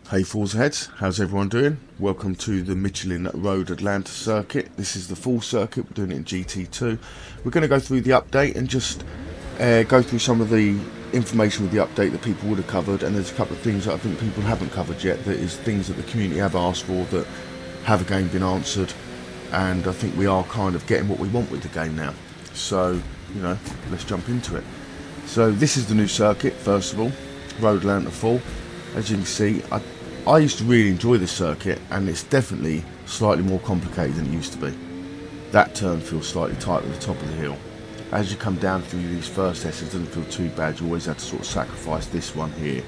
Hey Forza heads, how's everyone doing? Welcome to the Michelin Road Atlanta circuit. This is the full circuit, we're doing it in GT2. We're going to go through the update and just go through some of the information with the update that people would have covered, and there's a couple of things that I think people haven't covered yet, that is things that the community have asked for that have again been answered, and I think we are kind of getting what we want with the game now. So, you know, let's jump into it. So this is the new circuit, first of all, Road Atlanta Full. As you can see, I used to really enjoy this circuit, and it's definitely slightly more complicated than it used to be. That turn feels slightly tight at the top of the hill. As you come down through these first S's, it doesn't feel too bad. You always have to sort of sacrifice this one here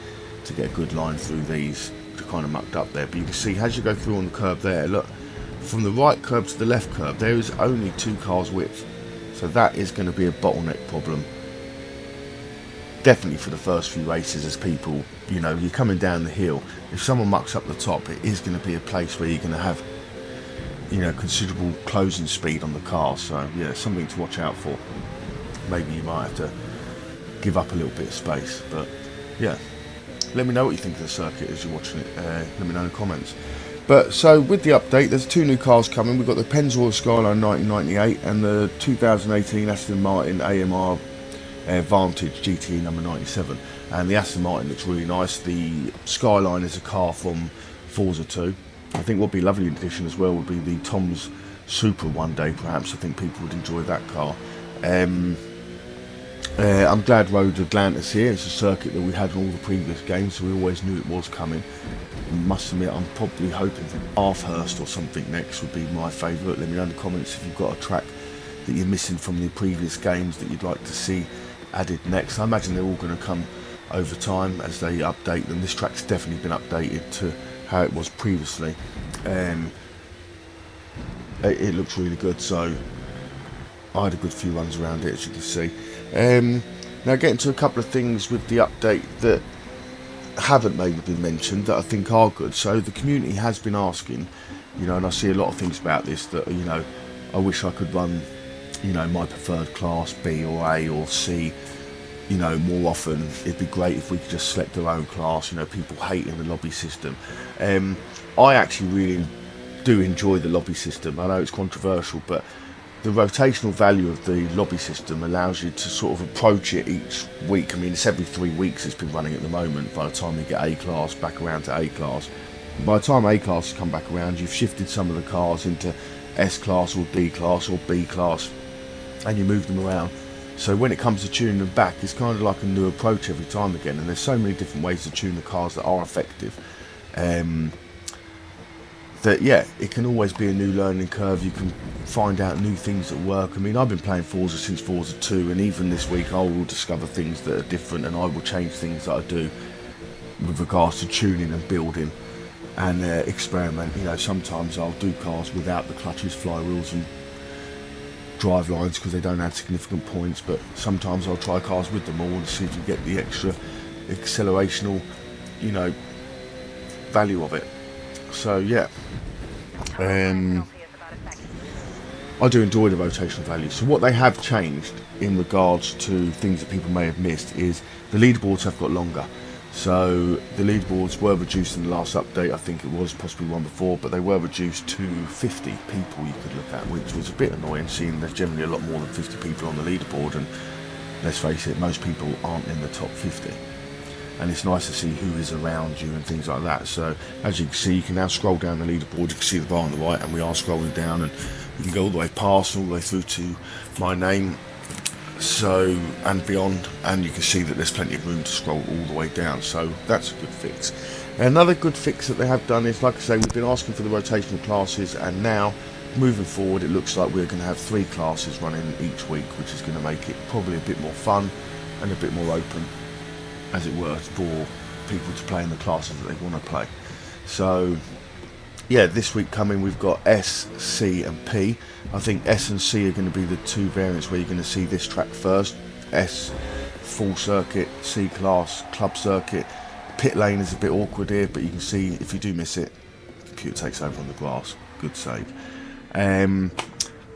to get a good line through these, to kind of mucked up there. But you can see as you go through on the curb there, look, from the right curb to the left curb, there is only 2 cars width. So that is going to be a bottleneck problem. Definitely for the first few races, as people, you know, you're coming down the hill, if someone mucks up the top, it is going to be a place where you're going to have, you know, considerable closing speed on the car. So yeah, something to watch out for. Maybe you might have to give up a little bit of space, but yeah, let me know what you think of the circuit as you're watching it. Let me know in the comments. But so with the update, there's 2 new cars coming. We've got the Pennzoil Skyline 1998 and the 2018 Aston Martin AMR Vantage GTE number 97, and the Aston Martin looks really nice. The Skyline is a car from Forza 2. I think what would be a lovely addition as well would be the Tom's Supra one day, perhaps. I think people would enjoy that car. I'm glad Road Atlanta's here. It's a circuit that we had in all the previous games, so we always knew it was coming. I must admit, I'm probably hoping for Bathurst or something next would be my favourite. Let me know in the comments if you've got a track that you're missing from the previous games that you'd like to see added next. I imagine they're all going to come over time as they update them. This track's definitely been updated to how it was previously. It looks really good, so I had a good few runs around it, as you can see. Now getting to a couple of things with the update that haven't maybe been mentioned that I think are good. So the community has been asking, you know, and I see a lot of things about this that, you know, I wish I could run, you know, my preferred class B or A or C, you know, more often. It'd be great if we could just select our own class. You know, people hating the lobby system. I actually really do enjoy the lobby system. I know it's controversial, but the rotational value of the lobby system allows you to sort of approach it each week. I mean, it's every 3 weeks it's been running at the moment. By the time you get A class back around to A class, by the time A class has come back around, you've shifted some of the cars into S class or D class or B class, and you move them around. So when it comes to tuning them back, it's kind of like a new approach every time again, and there's so many different ways to tune the cars that are effective, that yeah, it can always be a new learning curve. You can find out new things that work. I mean, I've been playing Forza since Forza 2, and even this week I will discover things that are different, and I will change things that I do with regards to tuning and building and experiment. You know, sometimes I'll do cars without the clutches, flywheels and drive lines because they don't add significant points, but sometimes I'll try cars with them all and see if you get the extra accelerational, you know, value of it. So yeah, I do enjoy the rotational value. So what they have changed in regards to things that people may have missed is the leaderboards have got longer. So the leaderboards were reduced in the last update. I think it was possibly one before, but they were reduced to 50 people you could look at, which was a bit annoying, seeing there's generally a lot more than 50 people on the leaderboard, and let's face it, most people aren't in the top 50. And it's nice to see who is around you and things like that. So as you can see, you can now scroll down the leaderboard. You can see the bar on the right, and we are scrolling down, and you can go all the way past, all the way through to my name, so and beyond, and you can see that there's plenty of room to scroll all the way down. So that's a good fix. Another good fix that they have done is, like I say, we've been asking for the rotational classes, and now moving forward it looks like we're going to have 3 classes running each week, which is going to make it probably a bit more fun and a bit more open, as it were, for people to play in the classes that they want to play. So yeah, this week coming we've got S, C and P. I think S and C are going to be the 2 variants where you're going to see this track first. S, full circuit, C class, club circuit. Pit lane is a bit awkward here, but you can see if you do miss it, the computer takes over on the grass. Good save.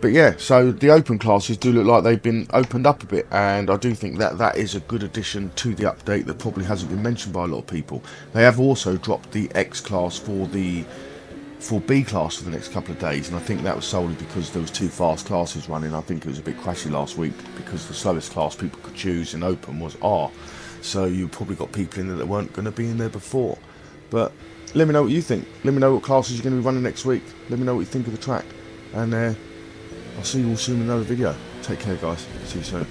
But yeah, so the open classes do look like they've been opened up a bit, and I do think that that is a good addition to the update that probably hasn't been mentioned by a lot of people. They have also dropped the X class for B class for the next couple of days, and I think that was solely because there was 2 fast classes running. I think it was a bit crashy last week because the slowest class people could choose in open was R, so you probably got people in there that weren't going to be in there before. But let me know what you think. Let me know what classes you're going to be running next week. Let me know what you think of the track, and I'll see you all soon in another video. Take care, guys. See you soon.